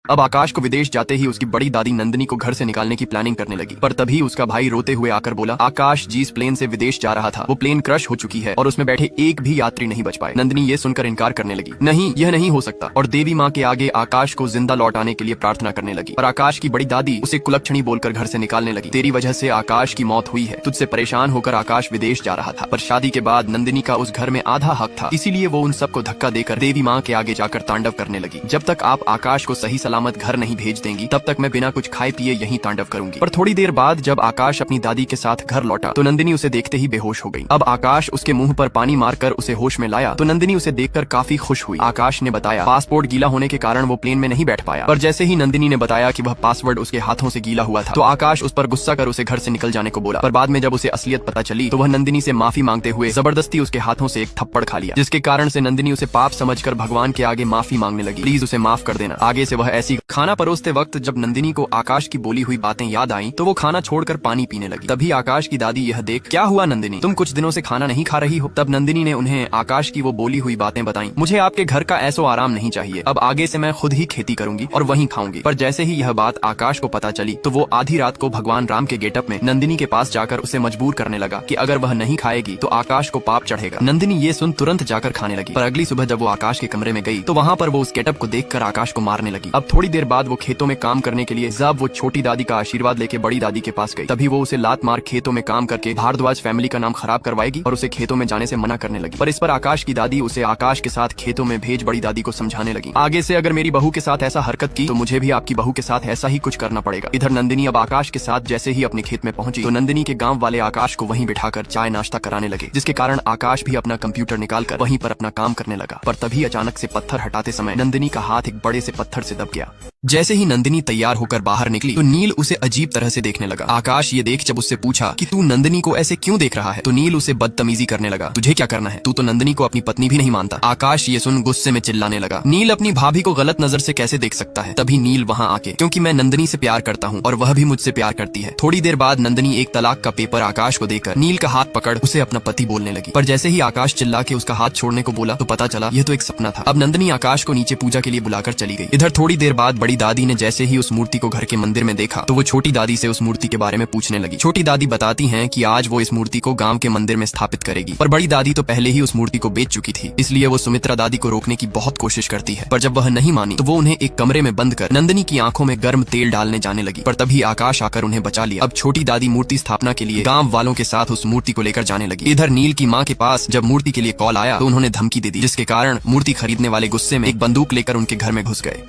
अब आकाश को विदेश जाते ही उसकी बड़ी दादी नंदिनी को घर से निकालने की प्लानिंग करने लगी, पर तभी उसका भाई रोते हुए आकर बोला, आकाश जिस प्लेन से विदेश जा रहा था वो प्लेन क्रश हो चुकी है और उसमें बैठे एक भी यात्री नहीं बच पाए। नंदिनी ये सुनकर इनकार करने लगी, नहीं यह नहीं हो सकता, और देवी माँ के आगे आकाश को जिंदा लौट आने के लिए प्रार्थना करने लगी। और आकाश की बड़ी दादी उसे कुलक्षणी बोलकर घर से निकालने लगी, तेरी वजह से आकाश की मौत हुई है। तुझसे परेशान होकर आकाश विदेश जा रहा था, पर शादी के बाद नंदिनी का उस घर में आधा हक था, इसीलिए वो उन सबको धक्का देकर देवी माँ के आगे जाकर तांडव करने लगी। जब तक आप आकाश को सही सलामत घर नहीं भेज देंगी तब तक मैं बिना कुछ खाए पिए यहीं तांडव करूंगी। पर थोड़ी देर बाद जब आकाश अपनी दादी के साथ घर लौटा तो नंदिनी उसे देखते ही बेहोश हो गई। अब आकाश उसके मुंह पर पानी मारकर उसे होश में लाया तो नंदिनी उसे देखकर काफी खुश हुई। आकाश ने बताया पासपोर्ट गीला होने के कारण वो प्लेन में नहीं बैठ पाया, पर जैसे ही नंदिनी ने बताया कि वह पासवर्ड उसके हाथों से गीला हुआ था तो आकाश उस पर गुस्सा कर उसे घर से निकल जाने को बोला। पर बाद में जब उसे असलियत पता चली तो वह नंदिनी से माफी मांगते हुए जबरदस्ती उसके हाथों से एक थप्पड़ खा लिया, जिसके कारण से नंदिनी उसे पाप समझकर भगवान के आगे माफी मांगने लगी, प्लीज उसे माफ कर देना। आगे से वह ऐसी खाना परोसते वक्त जब नंदिनी को आकाश की बोली हुई बातें याद आईं तो वो खाना छोड़कर पानी पीने लगी। तभी आकाश की दादी यह देख, क्या हुआ नंदिनी, तुम कुछ दिनों से खाना नहीं खा रही हो? तब नंदिनी ने उन्हें आकाश की वो बोली हुई बातें बताईं, मुझे आपके घर का ऐसो आराम नहीं चाहिए, अब आगे से मैं खुद ही खेती करूंगी और वहीं खाऊंगी। पर जैसे ही यह बात आकाश को पता चली तो वो आधी रात को भगवान राम के गेटअप में नंदिनी के पास जाकर उसे मजबूर करने लगा कि अगर वह नहीं खाएगी तो आकाश को पाप चढ़ेगा। नंदिनी ये सुन तुरंत जाकर खाने लगी, पर अगली सुबह जब वो आकाश के कमरे में गई तो वहाँ पर वो उस गेटअप को देखकर आकाश को मारने लगी। अब थोड़ी देर बाद वो खेतों में काम करने के लिए जब वो छोटी दादी का आशीर्वाद लेके बड़ी दादी के पास गई, तभी वो उसे लात मार खेतों में काम करके भारद्वाज फैमिली का नाम खराब करवाएगी और उसे खेतों में जाने से मना करने लगी। पर इस पर आकाश की दादी उसे आकाश के साथ खेतों में भेज बड़ी दादी को समझाने लगी, आगे से अगर मेरी बहू के साथ ऐसा हरकत की तो मुझे भी आपकी बहू के साथ ऐसा ही कुछ करना पड़ेगा। इधर नंदिनी अब आकाश के साथ जैसे ही अपने खेत में पहुंची तो नंदिनी के गांव वाले आकाश को वहीं बिठाकर चाय नाश्ता कराने लगे, जिसके कारण आकाश भी अपना कंप्यूटर निकालकर वहीं पर अपना काम करने लगा। पर तभी अचानक से पत्थर हटाते समय नंदिनी का हाथ एक बड़े से पत्थर से दब गया। जैसे ही नंदिनी तैयार होकर बाहर निकली तो नील उसे अजीब तरह से देखने लगा। आकाश ये देख जब उससे पूछा कि तू नंदिनी को ऐसे क्यों देख रहा है तो नील उसे बदतमीजी करने लगा, तुझे क्या करना है, तू तो नंदिनी को अपनी पत्नी भी नहीं मानता। आकाश ये सुन गुस्से में चिल्लाने लगा, नील अपनी भाभी को गलत नजर से कैसे देख सकता है। तभी नील वहाँ आके, क्योंकि मैं नंदिनी से प्यार करता हूँ और वह भी मुझसे प्यार करती है। थोड़ी देर बाद नंदिनी एक तलाक का पेपर आकाश को देकर नील का हाथ पकड़ उसे अपना पति बोलने लगी, पर जैसे ही आकाश चिल्ला के उसका हाथ छोड़ने को बोला तो पता चला यह तो एक सपना था। अब नंदिनी आकाश को नीचे पूजा के लिए बुलाकर चली गई। इधर थोड़ी देर बाद बड़ी दादी ने जैसे ही उस मूर्ति को घर के मंदिर में देखा तो वो छोटी दादी से उस मूर्ति के बारे में पूछने लगी। छोटी दादी बताती हैं कि आज वो इस मूर्ति को गांव के मंदिर में स्थापित करेगी, पर बड़ी दादी तो पहले ही उस मूर्ति को बेच चुकी थी, इसलिए वो सुमित्रा दादी को रोकने की बहुत कोशिश करती है। पर जब वह नहीं मानी तो वो उन्हें एक कमरे में बंद कर नंदिनी की आंखों में गर्म तेल डालने जाने लगी, पर तभी आकाश आकर उन्हें बचा लिया। अब छोटी दादी मूर्ति स्थापना के लिए गाँव वालों के साथ उस मूर्ति को लेकर जाने लगी। इधर नील की माँ के पास जब मूर्ति के लिए कॉल आया तो उन्होंने धमकी दे दी, जिसके कारण मूर्ति खरीदने वाले गुस्से में एक बंदूक लेकर उनके घर में घुस गए।